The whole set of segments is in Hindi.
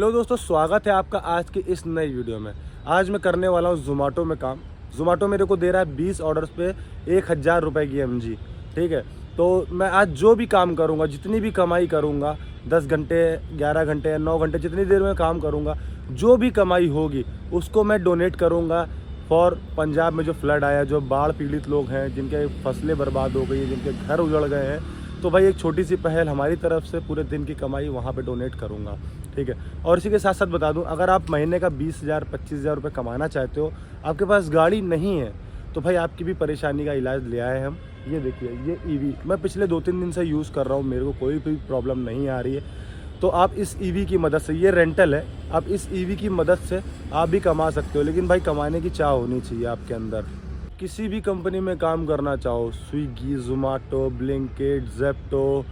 हेलो दोस्तों, स्वागत है आपका आज की इस नई वीडियो में। आज मैं करने वाला हूँ जोमेटो में काम। जोमेटो मेरे को दे रहा है 20 ऑर्डर्स पे 1000 रुपये की MG। ठीक है, तो मैं आज जो भी काम करूँगा, जितनी भी कमाई करूँगा, 10 घंटे 11 घंटे 9 घंटे जितनी देर में काम करूँगा, जो भी कमाई होगी उसको मैं डोनेट करूँगा फॉर पंजाब में जो फ्लड आया, जो बाढ़ पीड़ित लोग हैं, जिनके फसलें बर्बाद हो गई, जिनके घर उजड़ गए हैं। तो भाई एक छोटी सी पहल हमारी तरफ से पूरे दिन की कमाई वहाँ पे डोनेट करूँगा। ठीक है, और इसी के साथ साथ बता दूँ, अगर आप महीने का 20,000 25,000 रुपये कमाना चाहते हो, आपके पास गाड़ी नहीं है, तो भाई आपकी भी परेशानी का इलाज ले आए हम। ये देखिए, ये EV मैं पिछले 2-3 दिन से यूज़ कर रहा हूँ, मेरे को कोई भी प्रॉब्लम नहीं आ रही है। तो आप इस EV की मदद से, ये रेंटल है, आप इस EV की मदद से आप भी कमा सकते हो, लेकिन भाई कमाने की चाह होनी चाहिए आपके अंदर। किसी भी कंपनी में काम करना चाहो, स्विगी, जोमेटो, ब्लिंकिट, जेप्टो,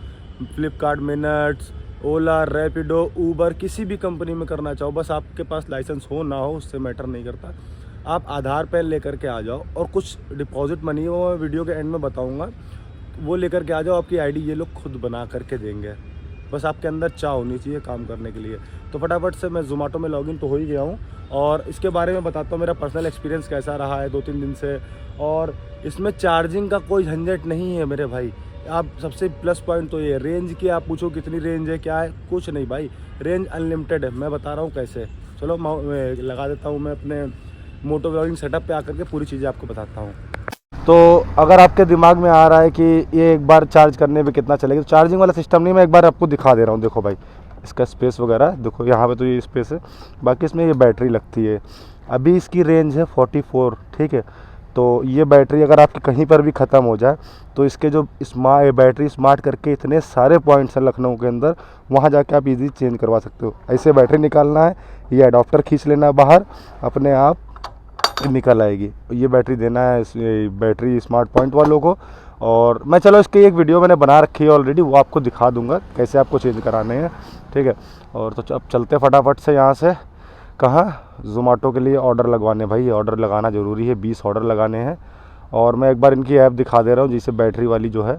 फ्लिपकार्ट मिनट्स, ओला, रैपिडो, ऊबर, किसी भी कंपनी में करना चाहो, बस आपके पास लाइसेंस हो ना हो उससे मैटर नहीं करता। आप आधार पैन लेकर के आ जाओ और कुछ डिपॉजिट मनी है, वो मैं वीडियो के एंड में बताऊंगा, वो लेकर के आ जाओ। आपकी ID ये लोग खुद बना करके देंगे, बस आपके अंदर चाह होनी चाहिए काम करने के लिए। तो फटाफट से मैं जोमेटो में लॉगिन तो हो ही गया हूँ और इसके बारे में बताता हूँ मेरा पर्सनल एक्सपीरियंस कैसा रहा है 2-3 दिन से। और इसमें चार्जिंग का कोई झंझट नहीं है मेरे भाई। आप सबसे प्लस पॉइंट तो ये रेंज की, आप पूछो कितनी रेंज है, क्या है, कुछ नहीं भाई, रेंज अनलिमिटेड है। मैं बता रहा हूँ कैसे। चलो मैं लगा देता हूँ, मैं अपने मोटो व्लॉगिंग सेटअप पे आकर के पूरी चीज़ें आपको बताता हूँ। तो अगर आपके दिमाग में आ रहा है कि ये एक बार चार्ज करने पे कितना चलेगा, तो चार्जिंग वाला सिस्टम नहीं, मैं एक बार आपको दिखा दे रहा हूँ। देखो भाई, इसका स्पेस वगैरह देखो, यहाँ पे तो ये स्पेस है, बाकी इसमें ये बैटरी लगती है। अभी इसकी रेंज है 44। ठीक है, तो ये बैटरी अगर आपकी कहीं पर भी ख़त्म हो जाए, तो इसके जो बैटरी स्मार्ट करके इतने सारे पॉइंट्स हैं लखनऊ के अंदर, वहाँ जाके आप इजीली चेंज करवा सकते हो। ऐसे बैटरी निकालना है, ये अडॉप्टर खींच लेना बाहर, अपने आप निकल आएगी। ये बैटरी देना है बैटरी स्मार्ट पॉइंट वालों को। और मैं चलो इसकी एक वीडियो मैंने बना रखी है ऑलरेडी, वो आपको दिखा दूंगा कैसे आपको चेंज कराने हैं। ठीक है, और तो अब चलते फटाफट से यहाँ से, कहाँ, जोमेटो के लिए ऑर्डर लगवाने। भाई ऑर्डर लगाना ज़रूरी है, 20 ऑर्डर लगाने हैं। और मैं एक बार इनकी ऐप दिखा दे रहा हूँ, जिसे बैटरी वाली जो है,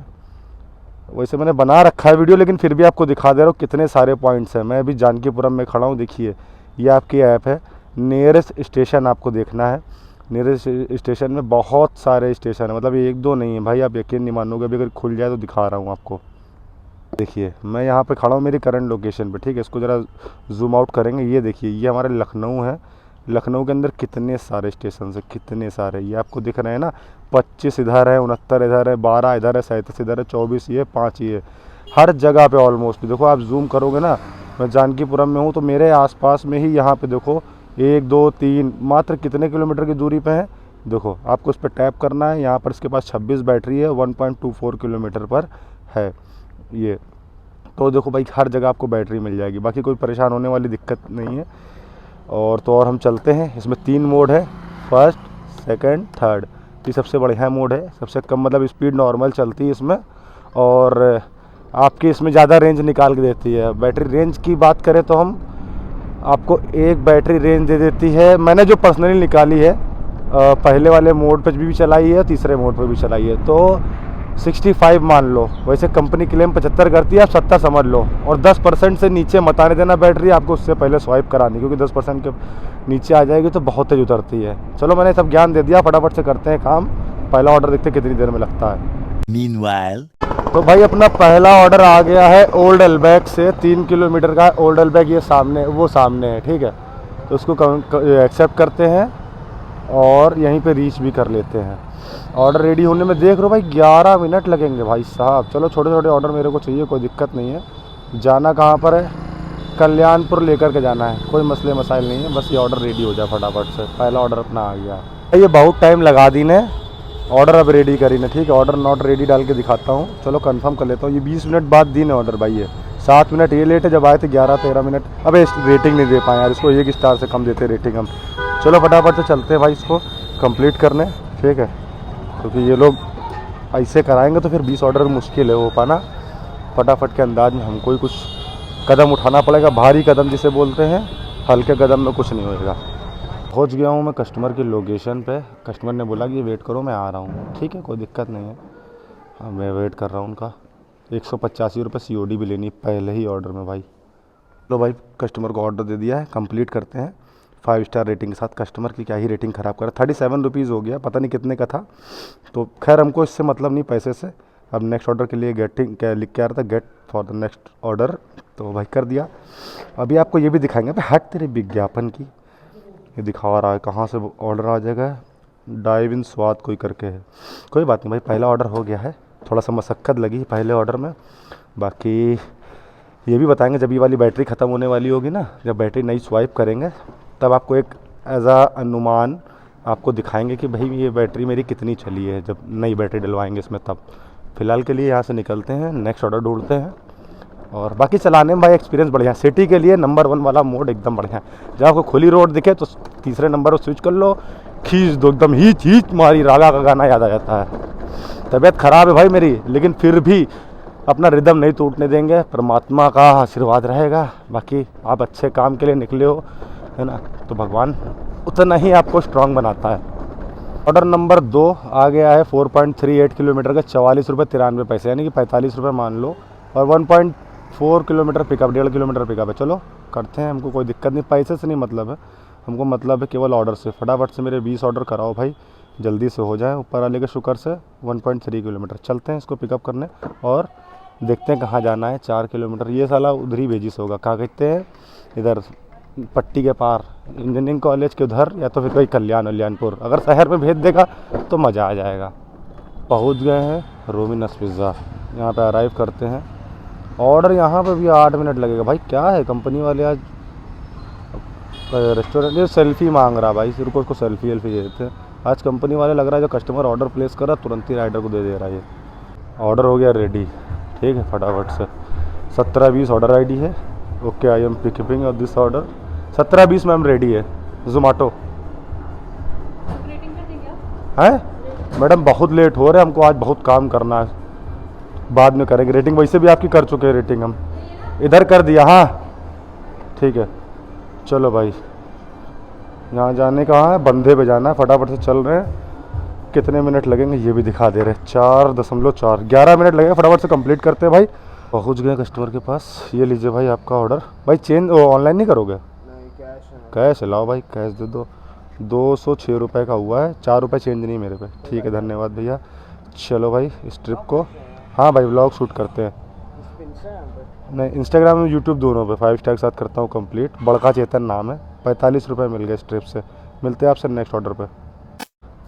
वैसे मैंने बना रखा है वीडियो, लेकिन फिर भी आपको दिखा दे रहा हूँ कितने सारे पॉइंट्स हैं। मैं अभी जानकीपुरम में खड़ा हूँ, देखिए ये आपकी ऐप है। नियरेस्ट स्टेशन आपको देखना है। नियरेस्ट स्टेशन में बहुत सारे स्टेशन है, मतलब एक दो नहीं है भाई, आप यकीन नहीं मानोगे। अभी अगर खुल जाए तो दिखा रहा हूँ आपको। देखिए मैं यहाँ पे खड़ा हूँ मेरी करंट लोकेशन पे। ठीक है, इसको ज़रा जूम आउट करेंगे, ये देखिए ये हमारा लखनऊ है। लखनऊ के अंदर कितने सारे स्टेशन है, कितने सारे, ये आपको दिख रहे हैं ना। 25 इधर है, 69 इधर है, 12 इधर है, 37 इधर है, 24 ये, 5 ये, हर जगह पे ऑलमोस्ट। देखो आप जूम करोगे ना, मैं जानकीपुरम में हूँ, तो मेरे आसपास में ही यहाँ पे देखो 1 2 3 मात्र कितने किलोमीटर की दूरी पे है। देखो आपको उस पर टैप करना है, यहाँ पर इसके पास 26 बैटरी है, 1.24 किलोमीटर पर है ये। तो देखो भाई हर जगह आपको बैटरी मिल जाएगी, बाकी कोई परेशान होने वाली दिक्कत नहीं है। और तो और हम चलते हैं, इसमें 3 मोड है, फर्स्ट, सेकंड, थर्ड। ये सबसे बढ़िया मोड है, सबसे कम मतलब स्पीड नॉर्मल चलती है इसमें, और आपकी इसमें ज़्यादा रेंज निकाल के देती है। बैटरी रेंज की बात करें तो हम आपको एक बैटरी रेंज दे देती है, मैंने जो पर्सनली निकाली है, पहले वाले मोड पर भी चलाई है, तीसरे मोड पर भी चलाई है, तो 65 मान लो। वैसे कंपनी क्लेम 75 करती है, आप 70 समझ लो। और 10% से नीचे मत आने देना बैटरी, आपको उससे पहले स्वाइप करानी, क्योंकि 10% के नीचे आ जाएगी तो बहुत तेज उतरती है। चलो मैंने सब ज्ञान दे दिया, फटाफट से करते हैं काम। पहला ऑर्डर देखते कितनी देर में लगता है। Meanwhile, तो भाई अपना पहला ऑर्डर आ गया है ओल्ड एलबैग से, 3 किलोमीटर का ओल्ड एलबैग, ये सामने, वो सामने है। ठीक है, तो उसको एक्सेप्ट करते हैं और यहीं पे रीच भी कर लेते हैं। ऑर्डर रेडी होने में देख रहे हो भाई 11 मिनट लगेंगे भाई साहब। चलो छोटे छोटे ऑर्डर मेरे को चाहिए, कोई दिक्कत नहीं है। जाना कहाँ पर है, कल्याणपुर लेकर के जाना है, कोई मसले मसाइल नहीं है, बस ये ऑर्डर रेडी हो जाए फटाफट से। पहला ऑर्डर अपना आ गया। ये बहुत टाइम लगा दी ने, ऑर्डर अब रेडी करी ने। ठीक है, ऑर्डर नॉट रेडी डाल के दिखाता हूँ, चलो कंफर्म कर लेता हूँ। ये 20 मिनट बाद दी ने ऑर्डर भाई, ये 7 मिनट ये लेट है, जब आए थे 11-13 मिनट। अब रेटिंग नहीं दे पाए यार, इसको 1 स्टार से कम देते रेटिंग हम। चलो फटाफट से चलते हैं भाई इसको कंप्लीट करने। ठीक है, क्योंकि ये लोग ऐसे कराएंगे तो फिर 20 ऑर्डर मुश्किल है हो पाना। फटाफट के अंदाज में हमको ही कुछ कदम उठाना पड़ेगा, भारी कदम जिसे बोलते हैं, हल्के कदम में कुछ नहीं होएगा। पहुंच गया हूँ मैं कस्टमर की लोकेशन पे। कस्टमर ने बोला कि वेट करो मैं आ रहा हूँ। ठीक है, कोई दिक्कत नहीं है, हाँ मैं वेट कर रहा हूँ उनका। 185 रुपये COD भी लेनी पहले ही ऑर्डर में भाई। लो भाई, कस्टमर को ऑर्डर दे दिया है, कंप्लीट करते हैं 5 स्टार रेटिंग के साथ। कस्टमर की क्या ही रेटिंग ख़राब करा, 37 रुपीज़ हो गया, पता नहीं कितने का था। तो खैर हमको इससे मतलब नहीं पैसे से। अब नेक्स्ट ऑर्डर के लिए गेटिंग क्या लिख के आ रहा था, get for the next order, तो भाई कर दिया। अभी आपको ये भी दिखाएंगे भाई, हट तेरे विज्ञापन की, ये दिखा रहा है कहाँ से ऑर्डर आ जाएगा। डाइव इन स्वाद कोई करके है, कोई बात नहीं भाई, पहला ऑर्डर हो गया है। थोड़ा सा मशक्क़त लगी पहले ऑर्डर में। बाकी ये भी बताएंगे जब ये वाली बैटरी ख़त्म होने वाली होगी ना, जब बैटरी नई स्वाइप करेंगे तब आपको एक एज आ अनुमान आपको दिखाएंगे कि भाई ये बैटरी मेरी कितनी चली है, जब नई बैटरी डलवाएंगे इसमें तब। फ़िलहाल के लिए यहाँ से निकलते हैं, नेक्स्ट ऑर्डर ढूंढते हैं। और बाकी चलाने में भाई एक्सपीरियंस बढ़िया, सिटी के लिए नंबर 1 वाला मोड एकदम बढ़िया है। जब आपको खुली रोड दिखे तो तीसरे नंबर पर स्विच कर लो, खींच दो एकदम, हीच हीच मारी, रागा का गाना याद आ जाता है। तबीयत ख़राब है भाई मेरी, लेकिन फिर भी अपना रिदम नहीं टूटने देंगे, परमात्मा का आशीर्वाद रहेगा। बाकी आप अच्छे काम के लिए निकले हो, है ना, तो भगवान उतना ही आपको स्ट्रांग बनाता है। ऑर्डर नंबर 2 आ गया है 4.38 किलोमीटर का 44 रुपये 93 पैसे, यानी कि 45 रुपये मान लो। और 1.4 किलोमीटर पिकअप, 1.5 किलोमीटर पिकअप है। चलो करते हैं, हमको कोई दिक्कत नहीं, पैसे से नहीं मतलब है, हमको मतलब है केवल ऑर्डर से। फटाफट से मेरे 20 ऑर्डर कराओ भाई, जल्दी से हो जाए ऊपर वाले के शुक्र से। 1.3 किलोमीटर चलते हैं इसको पिकअप करने और देखते हैं कहाँ जाना है। 4 किलोमीटर, ये साला उधर ही भेजिस होगा, कहाँ कहते हैं, इधर पट्टी के पार इंजीनियरिंग कॉलेज के उधर, या तो फिर कोई कल्याणपुर। अगर शहर में भेज देगा तो मज़ा आ जाएगा। पहुंच गए हैं रोमिनस पिज़्ज़ा, यहाँ पे अराइव करते हैं। ऑर्डर यहाँ पे भी 8 मिनट लगेगा भाई, क्या है कंपनी वाले आज रेस्टोरेंट, ये सेल्फ़ी मांग रहा भाई, सिर्फ उसको सेल्फ़ी दे देते हैं। आज कंपनी वाले लग रहा है जो कस्टमर ऑर्डर प्लेस कर रहा है तुरंत ही राइडर को दे रहा है। ये ऑर्डर हो गया रेडी, ठीक है, फटाफट से 17-20 ऑर्डर आईडी है। Okay, I am pickuping off this order. 17-20 ma'am ready है। जोमेटो है मैडम, बहुत लेट हो रहे हैं, हमको आज बहुत काम करना है, बाद में करेंगे। रेटिंग वैसे भी आपकी कर चुके हैं, रेटिंग हम इधर कर दिया। हाँ ठीक है, चलो भाई, यहाँ जाने कहाँ है, बंधे पे जाना है, फटाफट से चल रहे हैं। कितने मिनट लगेंगे ये भी दिखा दे रहे हैं, 4.4 11 मिनट लगेगा। फटाफट से कंप्लीट करते हैं भाई। पहुँच गए कस्टमर के पास, ये लीजिए भाई आपका ऑर्डर। भाई चेंज ऑनलाइन नहीं करोगे? नहीं, कैश है। कैश लाओ भाई, कैश दे दो। 206 रुपये का हुआ है, 4 रुपये चेंज नहीं मेरे पे। ठीक है, धन्यवाद भैया। चलो भाई इस ट्रिप को, हाँ भाई व्लॉग शूट करते हैं। नहीं, इंस्टाग्राम में यूट्यूब दोनों पे 5 स्टार के साथ करता हूँ कंप्लीट। बड़का चेतन नाम है। 45 रुपये मिल गए इस ट्रिप से। मिलते हैं आपसे नेक्स्ट ऑर्डर पे।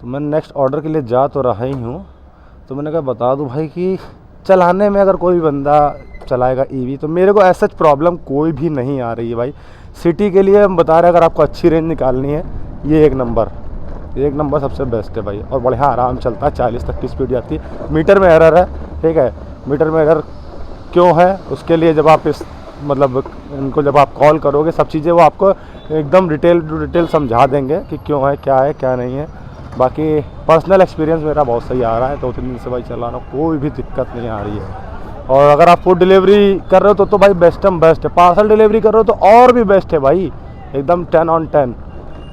तो मैं नेक्स्ट ऑर्डर के लिए जा तो रहा ही हूँ, तो मैंने कहा बता दूँ भाई कि चलाने में अगर कोई बंदा चलाएगा ईवी, तो मेरे को ऐसा प्रॉब्लम कोई भी नहीं आ रही है भाई। सिटी के लिए हम बता रहे हैं, अगर आपको अच्छी रेंज निकालनी है, ये एक नंबर सबसे बेस्ट है भाई। और बढ़िया आराम चलता है, 40 तक की स्पीड जाती है। मीटर में एरर है, ठीक है, मीटर में एरर क्यों है उसके लिए जब आप इस मतलब इनको जब आप कॉल करोगे, सब चीज़ें वो आपको एकदम डिटेल समझा देंगे कि क्यों है, क्या है, क्या नहीं है। बाकी पर्सनल एक्सपीरियंस मेरा बहुत सही आ रहा है, 2-3 दिन से भाई चला रहा हूँ, कोई भी दिक्कत नहीं आ रही है। और अगर आप फूड डिलीवरी कर रहे हो तो भाई बेस्ट है। पार्सल डिलीवरी कर रहे हो तो और भी बेस्ट है भाई, एकदम 10 on 10।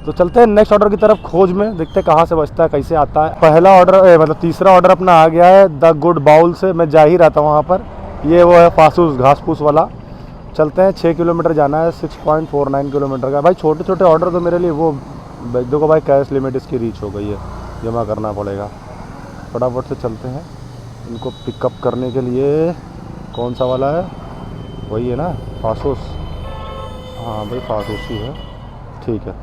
तो चलते हैं नेक्स्ट ऑर्डर की तरफ खोज में, देखते हैं कहाँ से बचता है, कैसे आता है। पहला ऑर्डर मतलब तीसरा ऑर्डर अपना आ गया है द गुड बाउल से। मैं जा ही रहा था वहाँ पर, ये वो है फासूस घास फूस वाला। चलते हैं, 6 किलोमीटर जाना है, 6.49 किलोमीटर का। भाई छोटे छोटे ऑर्डर तो मेरे लिए वो देखो भाई, कैश लिमिट इसकी रीच हो गई है, जमा करना पड़ेगा। फटाफट से चलते हैं इनको पिकअप करने के लिए। कौन सा वाला है, वही है ना, फासूस? हाँ भाई फासूस ही है, ठीक है।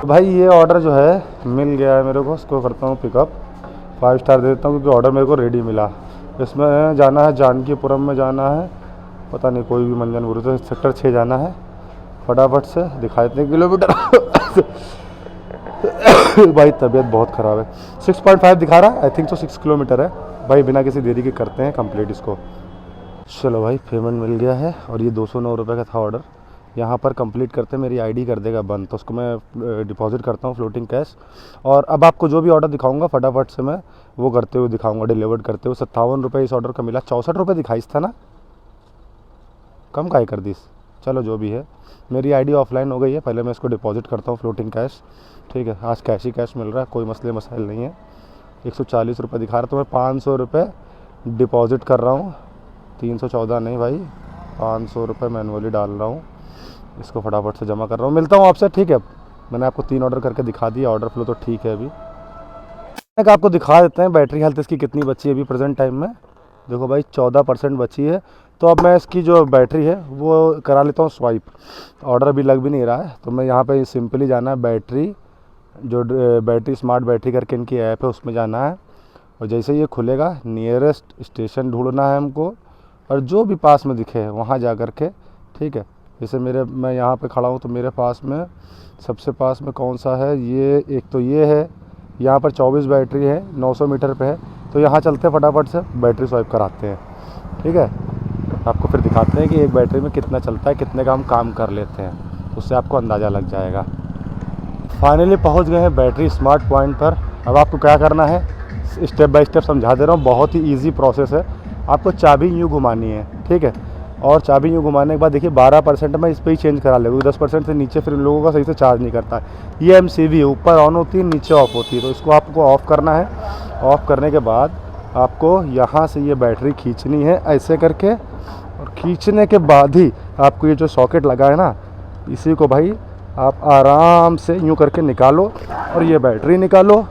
तो भाई ये ऑर्डर जो है मिल गया है मेरे को, इसको करता हूँ पिकअप। 5 स्टार दे देता हूँ क्योंकि ऑर्डर मेरे को रेडी मिला। इसमें जाना है, जानकीपुरम में जाना है, पता नहीं कोई भी मंजनपुर से, सेक्टर 6 जाना है। फटाफट से दिखा देते हैं किलोमीटर। भाई तबीयत बहुत ख़राब है। 6.5 दिखा रहा है, आई थिंक तो 6 किलोमीटर है भाई। बिना किसी देरी के करते हैं कंप्लीट इसको। चलो भाई पेमेंट मिल गया है, और ये 209 रुपये का था ऑर्डर। यहाँ पर कंप्लीट करते मेरी आईडी कर देगा बंद, तो उसको मैं डिपॉजिट करता हूँ फ्लोटिंग कैश। और अब आपको जो भी ऑर्डर दिखाऊंगा फटाफट से मैं वो करते हुए दिखाऊंगा, डिलीवर्ड करते हुए। 57 रुपये इस ऑर्डर का मिला, 64 रुपये दिखाई था ना, कम काहे कर दी। चलो जो भी है, मेरी आईडी ऑफलाइन हो गई है। पहले मैं इसको डिपॉजिट करता हूँ फ्लोटिंग कैश, ठीक है। आज कैश ही कैश मिल रहा है, कोई मसले मसाइल नहीं है। 140 रुपये दिखा रहा, तो मैं 500 रुपये डिपॉजिट कर रहा हूँ। 314 नहीं भाई, 500 रुपये मैनुअली डाल रहा हूँ, इसको फटाफट से जमा कर रहा हूँ। मिलता हूँ आपसे, ठीक है। मैंने आपको 3 ऑर्डर करके दिखा दिया, ऑर्डर फ्लो तो ठीक है। अभी आपको दिखा देते हैं बैटरी हेल्थ इसकी कितनी बची है अभी प्रेजेंट टाइम में। देखो भाई 14% बची है। तो अब मैं इसकी जो बैटरी है वो करा लेता हूँ स्वाइप। ऑर्डर अभी लग भी नहीं रहा है, तो मैं यहाँ पे सिंपली जाना है बैटरी, जो बैटरी स्मार्ट बैटरी करके इनकी ऐप है उसमें जाना है, और जैसे ये खुलेगा नियरेस्ट स्टेशन ढूंढना है हमको, और जो भी पास में दिखे वहाँ जा कर के, ठीक है। जैसे मैं यहाँ पे खड़ा हूँ तो मेरे पास में सबसे पास में कौन सा है, ये एक तो ये है, यहाँ पर 24 बैटरी है, 900 मीटर पे है। तो यहाँ चलते हैं फटाफट से बैटरी स्वाइप कराते हैं, ठीक है। आपको फिर दिखाते हैं कि एक बैटरी में कितना चलता है, कितने का हम काम कर लेते हैं, उससे आपको अंदाज़ा लग जाएगा। फाइनली पहुँच गए हैं बैटरी स्मार्ट पॉइंट पर। अब आपको क्या करना है स्टेप बाय स्टेप समझा दे रहा हूँ, बहुत ही ईजी प्रोसेस है। आपको चाबी यूँ घुमानी है, ठीक है, और चाबी यूँ घुमाने के बाद देखिए 12% मैं इस पर ही चेंज करा लूँगी, 10% से नीचे फिर लोगों का सही से चार्ज नहीं करता है। ये MCB ऊपर ऑन होती है, नीचे ऑफ होती है, तो इसको आपको ऑफ़ करना है। ऑफ़ करने के बाद आपको यहाँ से ये बैटरी खींचनी है ऐसे करके, और खींचने के बाद ही आपको ये जो सॉकेट लगा है ना, इसी को भाई आप आराम से यूँ करके निकालो, और ये बैटरी निकालो।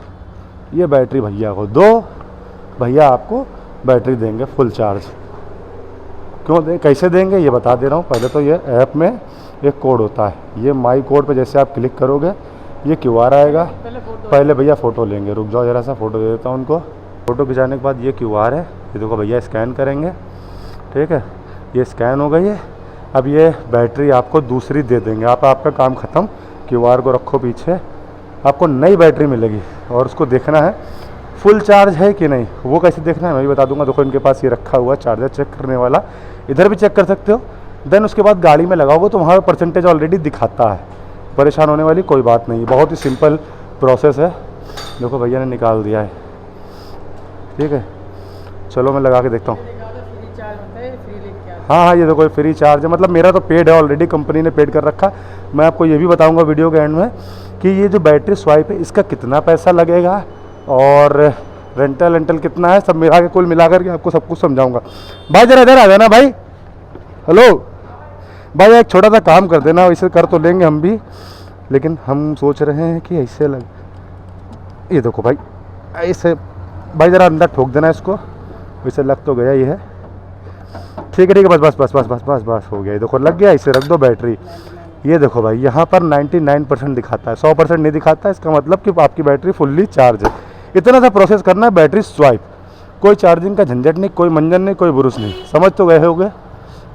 ये बैटरी भैया को दो, भैया आपको बैटरी देंगे फुल चार्ज। क्यों दें, कैसे देंगे ये बता दे रहा हूँ। पहले तो ये ऐप में एक कोड होता है, ये माई कोड पे जैसे आप क्लिक करोगे ये QR आएगा। पहले भैया फ़ोटो लेंगे, रुक जाओ ज़रा सा, फ़ोटो दे देता हूँ उनको। फ़ोटो खिंचाने के बाद ये QR है, ये देखो भैया स्कैन करेंगे, ठीक है। ये स्कैन हो गई है। अब ये बैटरी आपको दूसरी दे देंगे, आपका काम ख़त्म। QR को रखो पीछे, आपको नई बैटरी मिलेगी, और उसको देखना है फुल चार्ज है कि नहीं। वो कैसे देखना है मैं भी बता दूंगा। देखो इनके पास ये रखा हुआ चार्जर चेक करने वाला, इधर भी चेक कर सकते हो। देन उसके बाद गाड़ी में लगाओगे तो वहाँ पर परसेंटेज ऑलरेडी दिखाता है। परेशान होने वाली कोई बात नहीं, बहुत ही सिंपल प्रोसेस है। देखो भैया ने निकाल दिया है, ठीक है। चलो मैं लगा के देखता हूँ। हाँ, ये देखो फ्री चार्ज है, मतलब मेरा तो पेड है ऑलरेडी, कंपनी ने पेड कर रखा। मैं आपको ये भी बताऊँगा वीडियो के एंड में कि ये जो बैटरी स्वाइप है इसका कितना पैसा लगेगा, और रेंटल कितना है, सब मिला के कुल मिला करके आपको सब कुछ समझाऊंगा। भाई जरा इधर आ जाना भाई। हेलो भाई, एक छोटा सा काम कर देना, वैसे कर तो लेंगे हम भी, लेकिन हम सोच रहे हैं कि ऐसे लग, ये देखो भाई ऐसे, भाई ज़रा अंदर ठोक देना इसको, वैसे लग तो गया ही है। ठीक है, बस हो गया। ये देखो लग गया, इसे रख दो बैटरी। ये देखो भाई यहाँ पर 99% दिखाता है, 100% नहीं दिखाता। इसका मतलब कि आपकी बैटरी फुल्ली चार्ज है। इतना सा प्रोसेस करना है बैटरी स्वाइप, कोई चार्जिंग का झंझट नहीं, कोई मंजन नहीं, कोई बुरुस नहीं। समझ तो गए होगे,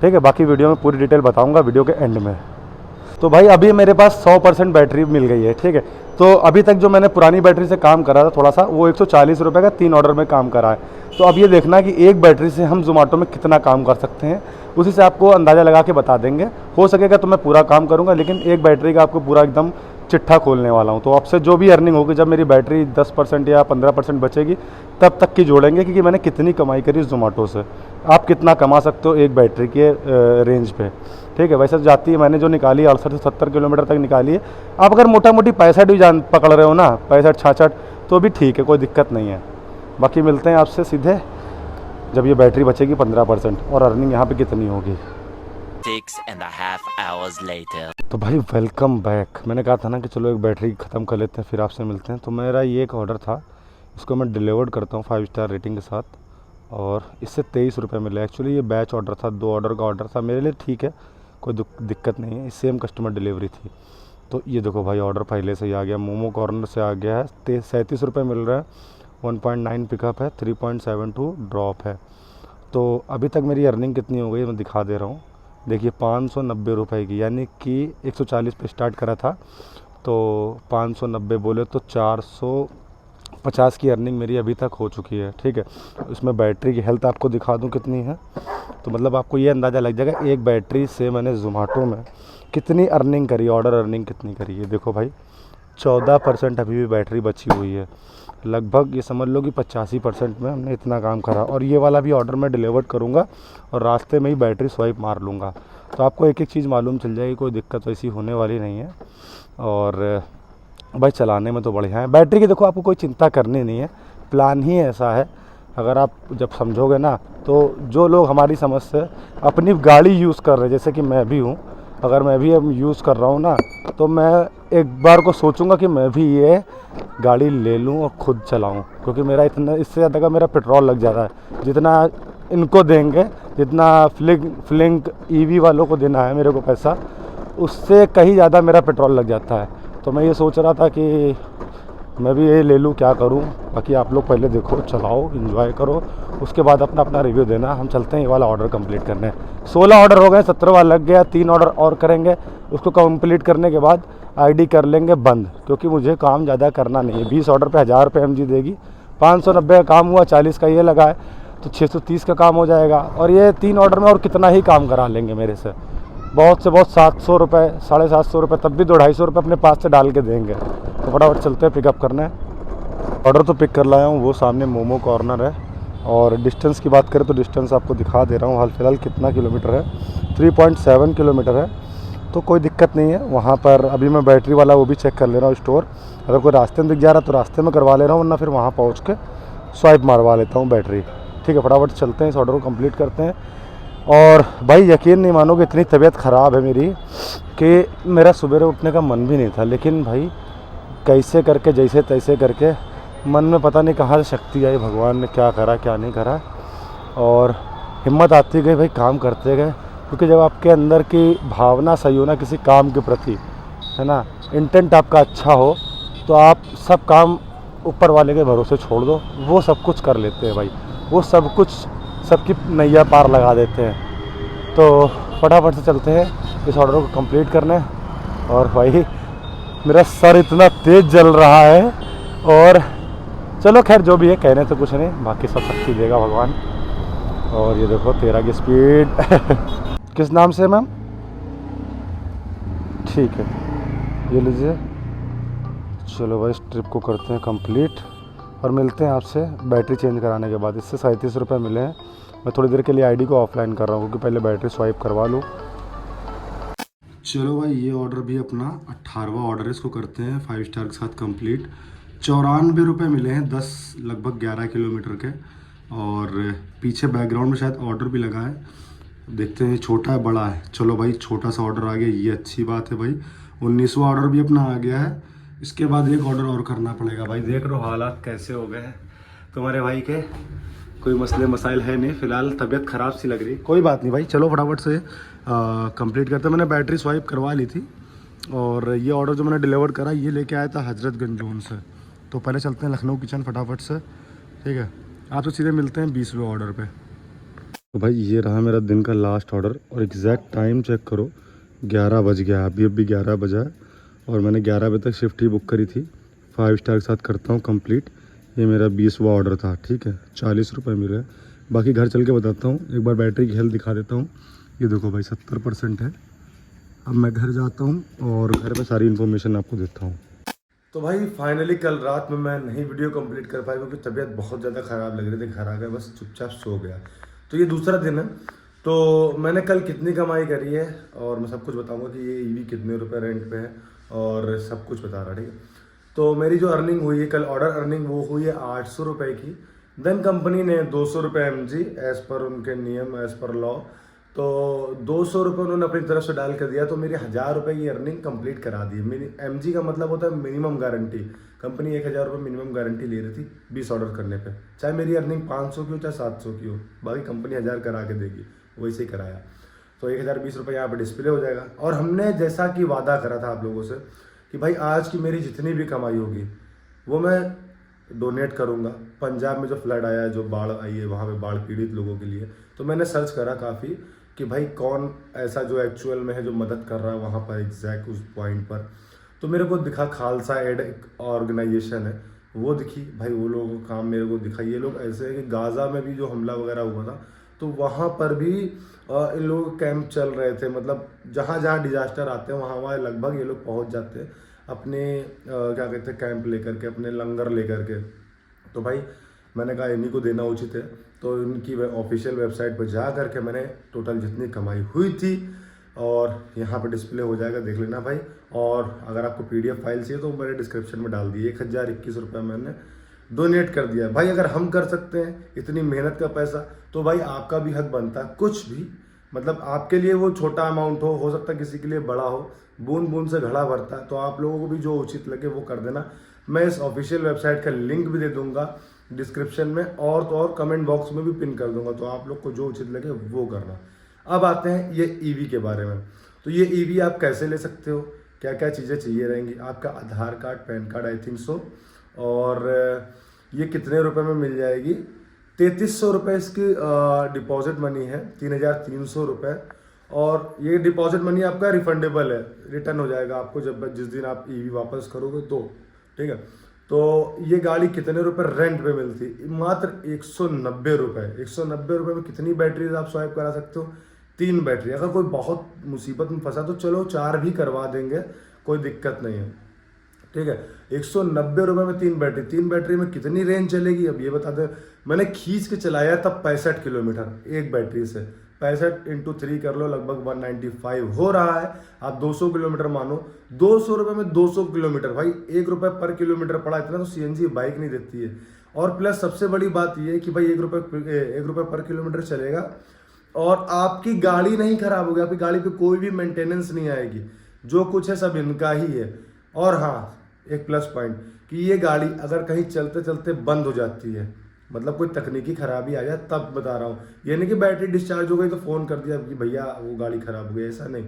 ठीक है। बाकी वीडियो में पूरी डिटेल बताऊंगा वीडियो के एंड में। तो भाई अभी मेरे पास 100% बैटरी मिल गई है, ठीक है। तो अभी तक जो मैंने पुरानी बैटरी से काम करा था थोड़ा सा, वो 140 रुपये का 3 ऑर्डर में काम करा है। तो अब ये देखना कि एक बैटरी से हम जोमेटो में कितना काम कर सकते हैं, उसी से आपको अंदाज़ा लगा के बता देंगे। हो सकेगा तो मैं पूरा काम करूँगा, लेकिन एक बैटरी का आपको पूरा एकदम चिट्ठा खोलने वाला हूँ। तो आपसे जो भी अर्निंग होगी, जब मेरी बैटरी 10% या 15% बचेगी तब तक की जोड़ेंगे, क्योंकि मैंने कितनी कमाई करी जोमेटो से। आप कितना कमा सकते हो एक बैटरी के रेंज पे, ठीक है। वैसे जाती है मैंने जो निकाली 68 से 70 किलोमीटर तक निकाली है। आप अगर मोटा मोटी 65 भी जान पकड़ रहे हो ना, 65-66, तो भी ठीक है, कोई दिक्कत नहीं है। बाकी मिलते हैं आपसे सीधे जब ये बैटरी बचेगी 15% और अर्निंग यहाँ पे कितनी होगी। 6.5 hours later. तो भाई वेलकम बैक। मैंने कहा था ना कि चलो एक बैटरी ख़त्म कर लेते हैं फिर आपसे मिलते हैं। तो मेरा ये एक ऑर्डर था, इसको मैं डिलीवर्ड करता हूँ 5 स्टार रेटिंग के साथ, और इससे 23 रुपये मिले। एक्चुअली ये बैच ऑर्डर था, 2 ऑर्डर का ऑर्डर था, मेरे लिए ठीक है, कोई दिक्कत नहीं है। सेम कस्टमर डिलीवरी थी। तो ये देखो भाई ऑर्डर पहले से ही आ गया, मोमो कॉर्नर से आ गया है। 37 रुपये मिल रहा है, 1.9 पिकअप है, 3.72 ड्रॉप है। तो अभी तक मेरी अर्निंग कितनी हो गई मैं दिखा दे रहा हूँ। देखिए 590 रुपये की, यानी कि 140 पे स्टार्ट करा था, तो 590 बोले तो 450 की अर्निंग मेरी अभी तक हो चुकी है, ठीक है। इसमें बैटरी की हेल्थ आपको दिखा दूं कितनी है, तो मतलब आपको ये अंदाज़ा लग जाएगा एक बैटरी से मैंने जोमेटो में कितनी अर्निंग करी, ऑर्डर अर्निंग कितनी करी है। देखो भाई 14% अभी भी बैटरी बची हुई है। लगभग ये समझ लो कि 85% में हमने इतना काम करा। और ये वाला भी ऑर्डर मैं डिलीवर्ड करूँगा और रास्ते में ही बैटरी स्वाइप मार लूँगा। तो आपको एक एक चीज़ मालूम चल जाएगी, कोई दिक्कत वैसी होने वाली नहीं है। और भाई चलाने में तो बढ़िया है। बैटरी की देखो आपको कोई चिंता करनी नहीं है, प्लान ही ऐसा है अगर आप जब समझोगे ना, तो जो लोग हमारी समझ से अपनी गाड़ी यूज़ कर रहे हैं, जैसे कि मैं भी हूँ, अगर मैं भी अब यूज़ कर रहा हूँ ना, तो मैं एक बार को सोचूंगा कि मैं भी ये गाड़ी ले लूँ और ख़ुद चलाऊँ, क्योंकि मेरा इतना, इससे ज़्यादा का मेरा पेट्रोल लग जाता है। जितना इनको देंगे, जितना फ्लिंक ईवी वालों को देना है मेरे को पैसा, उससे कहीं ज़्यादा मेरा पेट्रोल लग जाता है। तो मैं ये सोच रहा था कि मैं भी ये ले लूँ, क्या करूँ। बाकी आप लोग पहले देखो, चलाओ, एंजॉय करो, उसके बाद अपना अपना रिव्यू देना। हम चलते हैं ये वाला ऑर्डर कंप्लीट करने। 16 ऑर्डर हो गए, 17वां लग गया, 3 ऑर्डर और करेंगे। उसको कंप्लीट करने के बाद आईडी कर लेंगे बंद, क्योंकि मुझे काम ज़्यादा करना नहीं है। 20 ऑर्डर पे 1000 रुपये MG देगी, 590 का काम हुआ, 40 का ये लगा है, तो 630 का काम हो जाएगा। और ये 3 ऑर्डर में और कितना ही काम करा लेंगे मेरे से, बहुत से बहुत 700 रुपये, 750 रुपये, तब भी 200-250 रुपये अपने पास से डाल के देंगे। तो फटाफट चलते हैं पिकअप करने। ऑर्डर तो पिक कर लाया हूँ, वो सामने मोमो कॉर्नर है। और डिस्टेंस की बात करें तो डिस्टेंस आपको दिखा दे रहा हूँ हाल फिलहाल कितना किलोमीटर है, 3.7 किलोमीटर है। तो कोई दिक्कत नहीं है वहाँ पर। अभी मैं बैटरी वाला वो भी चेक कर ले रहा हूँ स्टोर, अगर कोई रास्ते में दिख जा रहा है तो रास्ते में करवा ले रहा हूँ, वरना फिर वहाँ पहुँच के स्वाइप मारवा लेता हूँ बैटरी। ठीक है, फटाफट चलते हैं, इस ऑर्डर को कंप्लीट करते हैं। और भाई यकीन नहीं मानोगे, इतनी तबीयत ख़राब है मेरी कि मेरा सुबह उठने का मन भी नहीं था, लेकिन भाई कैसे करके, जैसे तैसे करके, मन में पता नहीं कहाँ से शक्ति आई, भगवान ने क्या करा क्या नहीं करा, और हिम्मत आती गई भाई, काम करते गए। क्योंकि जब आपके अंदर की भावना सही हो ना किसी काम के प्रति, है ना, इंटेंट आपका अच्छा हो, तो आप सब काम ऊपर वाले के भरोसे छोड़ दो, वो सब कुछ कर लेते हैं भाई, वो सब कुछ सबकी नैया पार लगा देते हैं। तो फटाफट से चलते हैं इस ऑर्डर को कंप्लीट करने। और भाई मेरा सर इतना तेज़ जल रहा है, और चलो खैर जो भी है, कहने तो कुछ नहीं, बाकी सब शक्ति देगा भगवान। और ये देखो 13 की स्पीड किस नाम से मैम? ठीक है, ये लीजिए। चलो भाई, इस ट्रिप को करते हैं कंप्लीट और मिलते हैं आपसे बैटरी चेंज कराने के बाद। इससे 37 रुपये मिले हैं। मैं थोड़ी देर के लिए आईडी को ऑफलाइन कर रहा हूँ, क्योंकि पहले बैटरी स्वाइप करवा लूँ। चलो भाई, ये ऑर्डर भी अपना 18वां ऑर्डर है, इसको करते हैं 5 स्टार के साथ कंप्लीट। 94 रुपये मिले हैं, 10 लगभग 11 किलोमीटर के। और पीछे बैकग्राउंड में शायद ऑर्डर भी लगा है, देखते हैं छोटा है बड़ा है। चलो भाई, छोटा सा ऑर्डर आ गया, ये अच्छी बात है भाई। 19वां ऑर्डर भी अपना आ गया है। इसके बाद एक ऑर्डर और करना पड़ेगा भाई। देख रहे हो हालात कैसे हो गए हैं तुम्हारे भाई के, कोई मसले मसाइल है नहीं, फ़िलहाल तबीयत ख़राब सी लग रही। कोई बात नहीं भाई, चलो फटाफट से कंप्लीट करते हैं। मैंने बैटरी स्वाइप करवा ली थी, और ये ऑर्डर जो मैंने डिलीवर करा ये लेके आया था हजरतगंज जोन से। तो पहले चलते हैं लखनऊ किचन फटाफट से, ठीक है। आपसे सीधे मिलते हैं 20वें ऑर्डर पे। तो भाई ये रहा मेरा दिन का लास्ट ऑर्डर, और एग्जैक्ट टाइम चेक करो, 11 बज गया। अभी 11 बजा है, और मैंने 11 बजे तक शिफ्ट ही बुक करी थी। 5 स्टार के साथ करता हूँ कंप्लीट। ये मेरा 20वां ऑर्डर था, ठीक है। 40 रुपये मिले। बाकी घर चल के बताता हूँ, एक बार बैटरी की हेल्थ दिखा देता हूँ। ये देखो भाई 70% है। अब मैं घर जाता हूँ और घर पे सारी इन्फॉर्मेशन आपको देता हूँ। तो भाई फाइनली कल रात में मैं नहीं वीडियो कंप्लीट कर पाया, क्योंकि तबीयत बहुत ज़्यादा ख़राब लग रही थी। घर आ गया, बस चुपचाप सो गया। तो ये दूसरा दिन है। तो मैंने कल कितनी कमाई करी है, और मैं सब कुछ बताऊँगा कि ये ईवी कितने रुपये रेंट पे है, और सब कुछ बता रहा, ठीक है। तो मेरी जो अर्निंग हुई है कल, ऑर्डर अर्निंग, वो हुई है 800 रुपये की। देन कंपनी ने 200 रुपये MG एज़ पर उनके नियम, एज़ पर लॉ, तो 200 रुपये उन्होंने अपनी तरफ से डाल कर दिया। तो मेरी 1000 रुपये की अर्निंग कंप्लीट करा दी। मेरी MG का मतलब होता है मिनिमम गारंटी। कंपनी 1000 रुपये मिनिमम गारंटी ले रही थी 20 ऑर्डर करने पे, चाहे मेरी अर्निंग 500 की हो चाहे 700 की हो, बाकी कंपनी 1000 करा के देगी। वैसे ही कराया। तो 1020 रुपये यहाँ पर डिस्प्ले हो जाएगा। और हमने जैसा कि वादा करा था आप लोगों से कि भाई आज की मेरी जितनी भी कमाई होगी वो मैं डोनेट करूँगा। पंजाब में जो फ्लड आया है, जो बाढ़ आई है, वहाँ पे बाढ़ पीड़ित लोगों के लिए, तो मैंने सर्च करा काफ़ी कि भाई कौन ऐसा जो एक्चुअल में है, जो मदद कर रहा है वहाँ पर एग्जैक्ट उस पॉइंट पर। तो मेरे को दिखा खालसा एड एक ऑर्गेनाइजेशन है, वो दिखी भाई। वो लोगों का काम मेरे को दिखा। ये लोग ऐसे है कि गाज़ा में भी जो हमला वगैरह हुआ था, तो वहाँ पर भी इन लोगों के कैंप चल रहे थे। मतलब जहाँ जहाँ डिजास्टर आते हैं वहाँ वहाँ लगभग ये लोग पहुँच जाते हैं अपने क्या कहते हैं कैंप लेकर के, अपने लंगर लेकर के। तो भाई मैंने कहा इन्हीं को देना उचित है। तो इनकी ऑफिशियल वेबसाइट पर जा करके मैंने टोटल जितनी कमाई हुई थी, और यहाँ पे डिस्प्ले हो जाएगा, देख लेना भाई। और अगर आपको PDF फाइल चाहिए तो मैंने डिस्क्रिप्शन में डाल दी। 1021 रुपये मैंने डोनेट कर दिया। भाई अगर हम कर सकते हैं इतनी मेहनत का पैसा, तो भाई आपका भी हक बनता है कुछ भी, मतलब आपके लिए वो छोटा अमाउंट हो सकता है किसी के लिए बड़ा हो, बूंद बूंद से घड़ा भरता है। तो आप लोगों को भी जो उचित लगे वो कर देना। मैं इस ऑफिशियल वेबसाइट का लिंक भी दे दूंगा डिस्क्रिप्शन में, और तो और कमेंट बॉक्स में भी पिन कर दूंगा, तो आप लोग को जो उचित लगे वो करना। अब आते हैं ये ईवी के बारे में। तो ये ईवी आप कैसे ले सकते हो, क्या क्या चीज़ें चाहिए रहेंगी, आपका Aadhaar card, PAN card I think so, और ये कितने रुपए में मिल जाएगी, 3300 रुपये इसकी डिपॉजिट मनी है, 3300 रुपये। और ये डिपॉजिट मनी आपका रिफंडेबल है, रिटर्न हो जाएगा आपको जब जिस दिन आप ईवी वापस करोगे तो, ठीक है। तो ये गाड़ी कितने रुपए रेंट पे मिलती, मात्र 190 रुपये। 190 रुपये में कितनी बैटरीज आप स्वाइप करा सकते हो, 3 बैटरी। अगर कोई बहुत मुसीबत में फंसा तो चलो 4 भी करवा देंगे, कोई दिक्कत नहीं है, ठीक है। 190 रुपये में 3 बैटरी, 3 बैटरी में कितनी रेंज चलेगी अब ये बता दें। मैंने खींच के चलाया तब 65 किलोमीटर एक बैटरी से, 65 इंटू 3 कर लो, लगभग 195 हो रहा है। आप 200 किलोमीटर मानो, 200 रुपये में 200 किलोमीटर, भाई 1 रुपये पर किलोमीटर पड़ा, इतना तो सीएनजी बाइक नहीं देती है। और प्लस सबसे बड़ी बात ये है कि भाई 1 रुपये पर किलोमीटर चलेगा और आपकी गाड़ी नहीं खराब होगी, आपकी गाड़ी पे कोई भी मेंटेनेंस नहीं आएगी, जो कुछ है सब इनका ही है। और हाँ, एक प्लस पॉइंट कि ये गाड़ी अगर कहीं चलते चलते बंद हो जाती है, मतलब कोई तकनीकी खराबी आ जाए, तब बता रहा हूँ, ये नहीं कि बैटरी डिस्चार्ज हो गई तो फ़ोन कर दिया कि भैया वो गाड़ी ख़राब हो गई, ऐसा नहीं।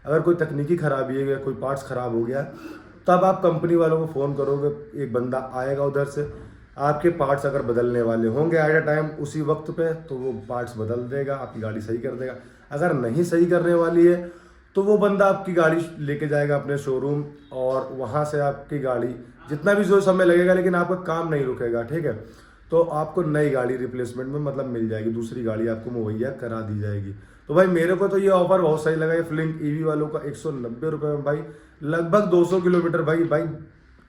अगर कोई तकनीकी खराबी है, कोई पार्ट्स ख़राब हो गया, तब आप कंपनी वालों को फ़ोन करोगे, एक बंदा आएगा उधर से, आपके पार्ट्स अगर बदलने वाले होंगे एट अ टाइम उसी वक्त पे, तो वो पार्ट्स बदल देगा, आपकी गाड़ी सही कर देगा। अगर नहीं सही करने वाली है तो वो बंदा आपकी गाड़ी लेके जाएगा अपने शोरूम, और वहाँ से आपकी गाड़ी जितना भी जो समय लगेगा, लेकिन आपका काम नहीं रुकेगा, ठीक है। तो आपको नई गाड़ी रिप्लेसमेंट में मतलब मिल जाएगी, दूसरी गाड़ी आपको मुहैया करा दी जाएगी। तो भाई मेरे को तो ये ऑफर बहुत सही लगा, ये फ्लिंक ईवी वालों का। 190 रुपये में भाई लगभग 200 किलोमीटर, भाई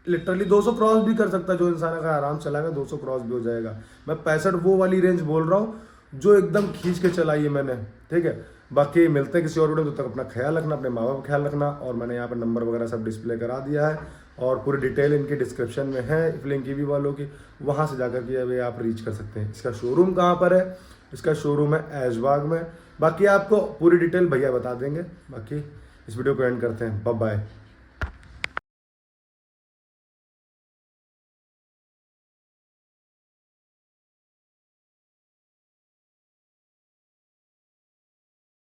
लिटरली 200 क्रॉस भी कर सकता है जो इंसान अगर आराम चलाएगा, 200 क्रॉस भी हो जाएगा। मैं 65 वो वाली रेंज बोल रहा हूँ जो एकदम खींच के चलाई है मैंने, ठीक है। बाकी मिलते हैं किसी और वीडियो में, तब तक अपना ख्याल रखना, अपने माँ बाप का ख्याल रखना। और मैंने यहाँ पर नंबर वगैरह सब डिस्प्ले करा दिया है, और पूरी डिटेल इनकी डिस्क्रिप्शन में है फ्लिंक ईवी वालों की, वहाँ से जाकर के अभी आप रीच कर सकते हैं। इसका शोरूम कहाँ पर है, इसका शोरूम है ऐशबाग में। बाकी आपको पूरी डिटेल भैया बता देंगे। बाकी इस वीडियो को एंड करते हैं, बाय बाय।